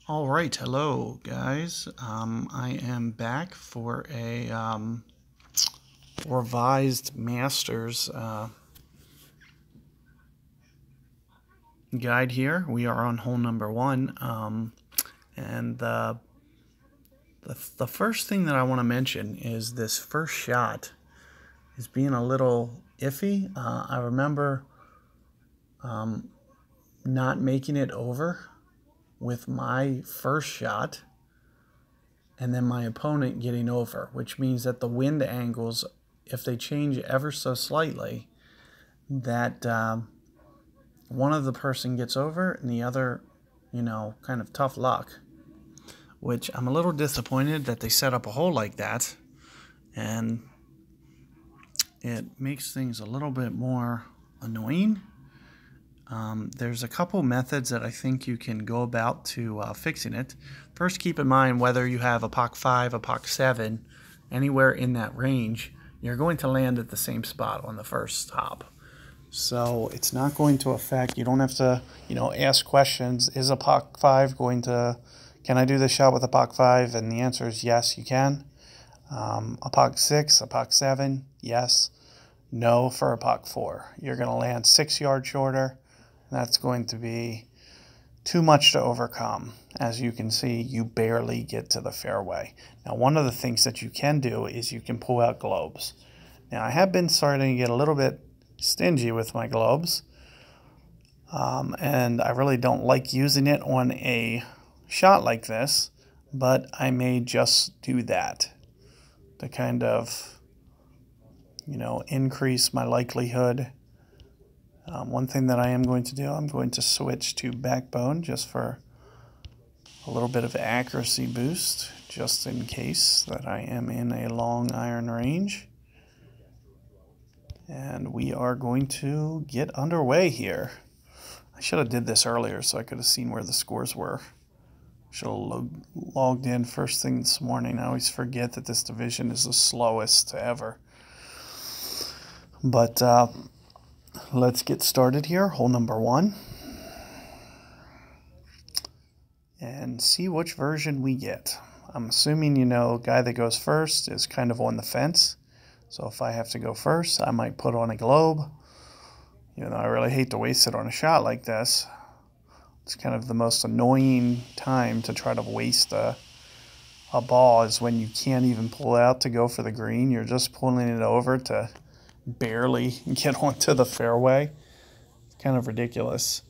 All right, hello guys. I am back for a revised Masters guide here. We are on hole number one, and the first thing that I want to mention is this first shot is being a little iffy. I remember not making it over with my first shot, and then my opponent getting over, which means that the wind angles, if they change ever so slightly, that one of the person gets over and the other, kind of tough luck. Which I'm a little disappointed that they set up a hole like that, and it makes things a little bit more annoying. There's a couple methods that I think you can go about to fixing it. First, keep in mind whether you have a POC 5, a POC 7, anywhere in that range, you're going to land at the same spot on the first hop. So it's not going to affect, you don't have to, ask questions. Is a POC 5 going to, can I do this shot with a POC 5? And the answer is yes, you can. A POC 6, a POC 7, yes. No for a POC 4. You're going to land 6 yards shorter. That's going to be too much to overcome. As you can see, you barely get to the fairway. Now, one of the things that you can do is you can pull out globes. Now, I have been starting to get a little bit stingy with my globes, and I really don't like using it on a shot like this, but I may just do that to kind of, increase my likelihood. One thing that I am going to do, I'm going to switch to backbone just for a little bit of accuracy boost, just in case that I am in a long iron range. And we are going to get underway here. I should have did this earlier so I could have seen where the scores were. Should have logged in first thing this morning. I always forget that this division is the slowest ever. But let's get started here. Hole number one. And see which version we get. I'm assuming, guy that goes first is kind of on the fence. So if I have to go first, I might put on a globe. I really hate to waste it on a shot like this. It's kind of the most annoying time to try to waste a ball is when you can't even pull out to go for the green. You're just pulling it over to barely get onto the fairway. It's kind of ridiculous.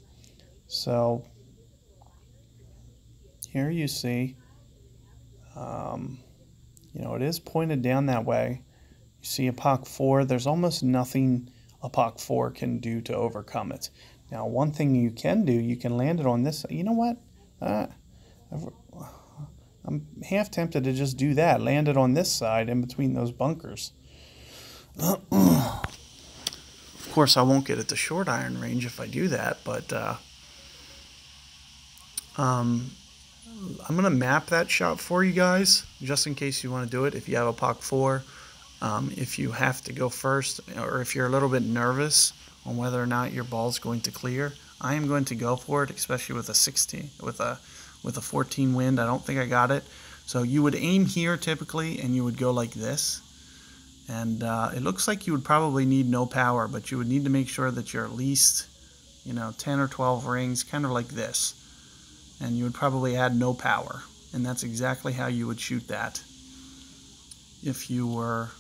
So here you see, it is pointed down that way. You see a POC 4. There's almost nothing a POC 4 can do to overcome it. Now, one thing you can do, you can land it on this. You know what? I'm half tempted to just do that. Land it on this side in between those bunkers. Of course, I won't get at the short iron range if I do that, but I'm going to map that shot for you guys, just in case you want to do it. If you have a POC 4, if you have to go first, or if you're a little bit nervous on whether or not your ball's going to clear, I am going to go for it, especially with a 16, with a 14 wind. I don't think I got it. So you would aim here typically, and you would go like this. And it looks like you would probably need no power, but you would need to make sure that you're at least, 10 or 12 rings, kind of like this. And you would probably add no power. And that's exactly how you would shoot that if you were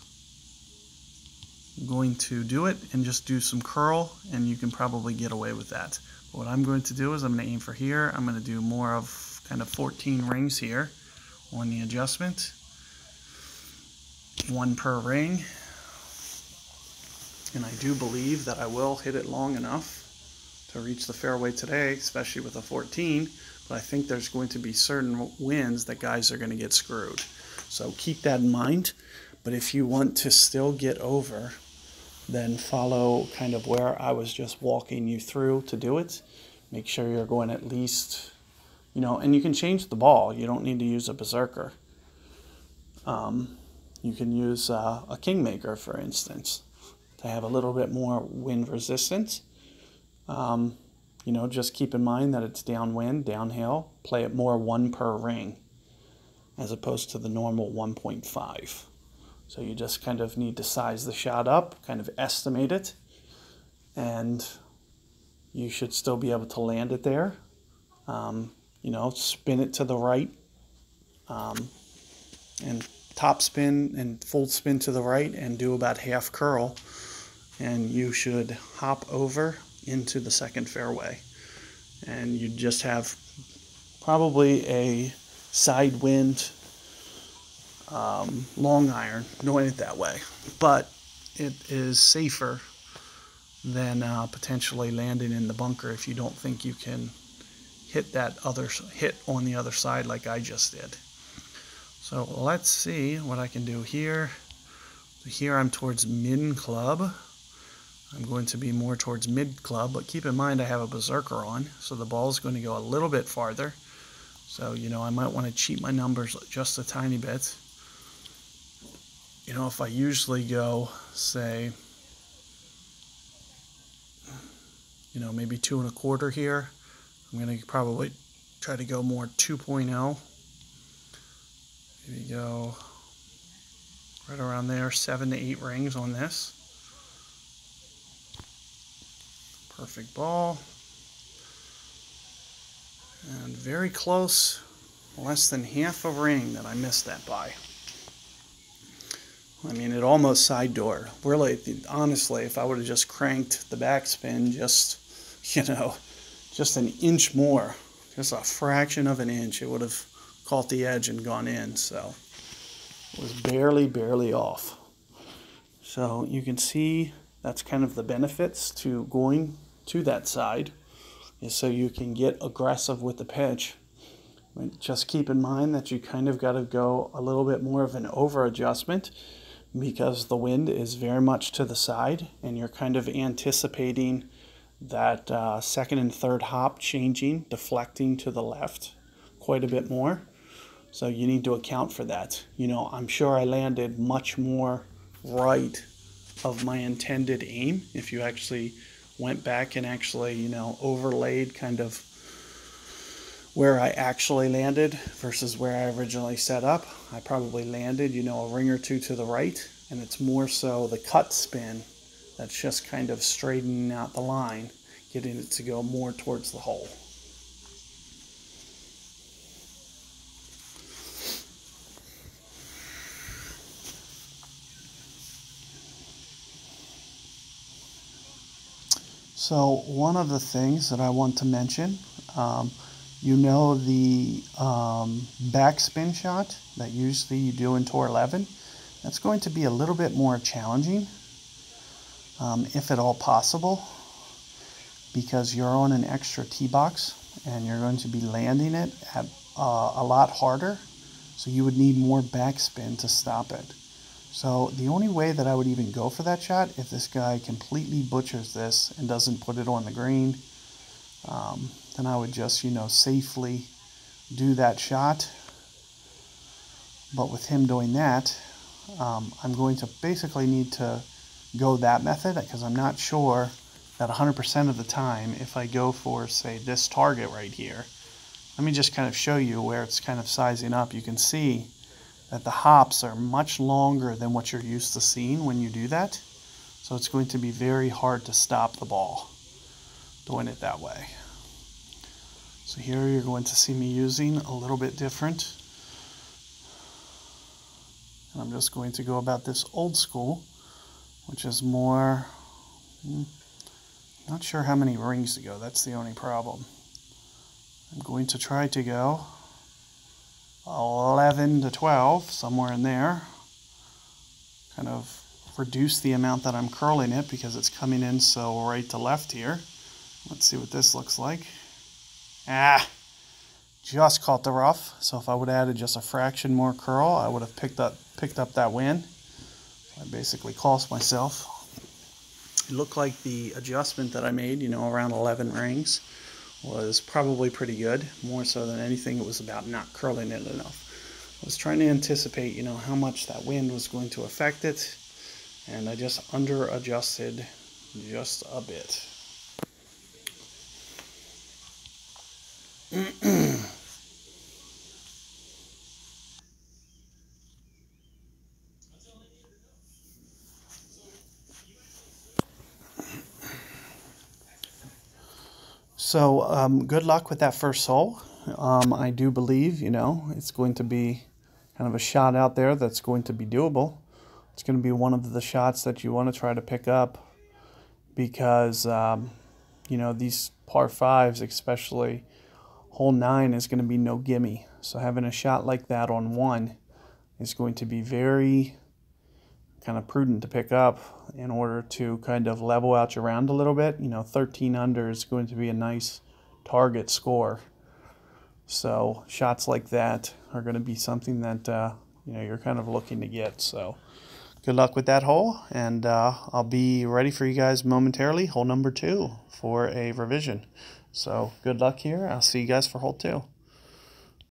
going to do it, and just do some curl, and you can probably get away with that. But what I'm going to do is I'm going to aim for here. I'm going to do more of kind of 14 rings here on the adjustment. 1 per ring. And I do believe that I will hit it long enough to reach the fairway today, especially with a 14. But I think there's going to be certain winds that guys are going to get screwed. So keep that in mind. But if you want to still get over, then follow kind of where I was just walking you through to do it. Make sure you're going at least, and you can change the ball. You don't need to use a berserker. You can use a kingmaker, for instance, to have a little bit more wind resistance. you know, just keep in mind that it's downwind, downhill. Play it more 1 per ring as opposed to the normal 1.5. So you just kind of need to size the shot up, kind of estimate it, and you should still be able to land it there. You know, spin it to the right, and top spin and full spin to the right, and do about half curl, and you should hop over into the second fairway. And you just have probably a side wind long iron doing it that way, but it is safer than potentially landing in the bunker if you don't think you can hit that other hit on the other side like I just did. So let's see what I can do here. Here I'm towards mid club. I'm going to be more towards mid club, but keep in mind I have a berserker on, so the ball is going to go a little bit farther. So, you know, I might want to cheat my numbers just a tiny bit. You know, if I usually go, say, you know, maybe 2 1/4 here, I'm going to probably try to go more 2.0. Maybe go right around there, 7 to 8 rings on this. Perfect ball. And very close, less than half a ring that I missed that by. I mean, it almost side door. Really, honestly, if I would have just cranked the backspin just, you know, just an inch more, just a fraction of an inch, it would have caught the edge and gone in. So it was barely off. So you can see that's kind of the benefits to going to that side, is so you can get aggressive with the pitch. Just keep in mind that you kind of got to go a little bit more of an over adjustment, because the wind is very much to the side, and you're kind of anticipating that second and third hop changing, deflecting to the left quite a bit more. So you need to account for that. You know, I'm sure I landed much more right of my intended aim. If you actually went back and actually, you know, overlaid kind of where I actually landed versus where I originally set up, I probably landed, you know, a ring or two to the right, and it's more so the cut spin that's just kind of straightening out the line, getting it to go more towards the hole. So one of the things that I want to mention, you know, the backspin shot that usually you do in Tour 11, that's going to be a little bit more challenging, if at all possible, because you're on an extra tee box and you're going to be landing it at a lot harder, so you would need more backspin to stop it. So the only way that I would even go for that shot, if this guy completely butchers this and doesn't put it on the green, then I would just, you know, safely do that shot. But with him doing that, I'm going to basically need to go that method, because I'm not sure that 100% of the time, if I go for, say, this target right here, let me just kind of show you where it's kind of sizing up. You can see that the hops are much longer than what you're used to seeing when you do that. So it's going to be very hard to stop the ball doing it that way. So here you're going to see me using a little bit different. And I'm just going to go about this old school, which is more, not sure how many rings to go. That's the only problem. I'm going to try to go 11 to 12, somewhere in there. Kind of reduce the amount that I'm curling it because it's coming in so right to left here. Let's see what this looks like. Just caught the rough. So if I would have added just a fraction more curl, I would have picked up that win. I basically cost myself. It looked like the adjustment that I made, you know, around 11 rings, was probably pretty good. More so than anything, it was about not curling it enough. I was trying to anticipate, you know, how much that wind was going to affect it, and I just under adjusted just a bit. So good luck with that first hole. I do believe, it's going to be kind of a shot out there that's going to be doable. It's going to be one of the shots that you want to try to pick up because, these par fives, especially hole 9, is going to be no gimme. So having a shot like that on 1 is going to be very kind of prudent to pick up in order to kind of level out your round a little bit. 13 under is going to be a nice target score. So shots like that are going to be something that you're kind of looking to get. So good luck with that hole, and I'll be ready for you guys momentarily, hole number 2, for a revision. So good luck here. I'll see you guys for hole 2.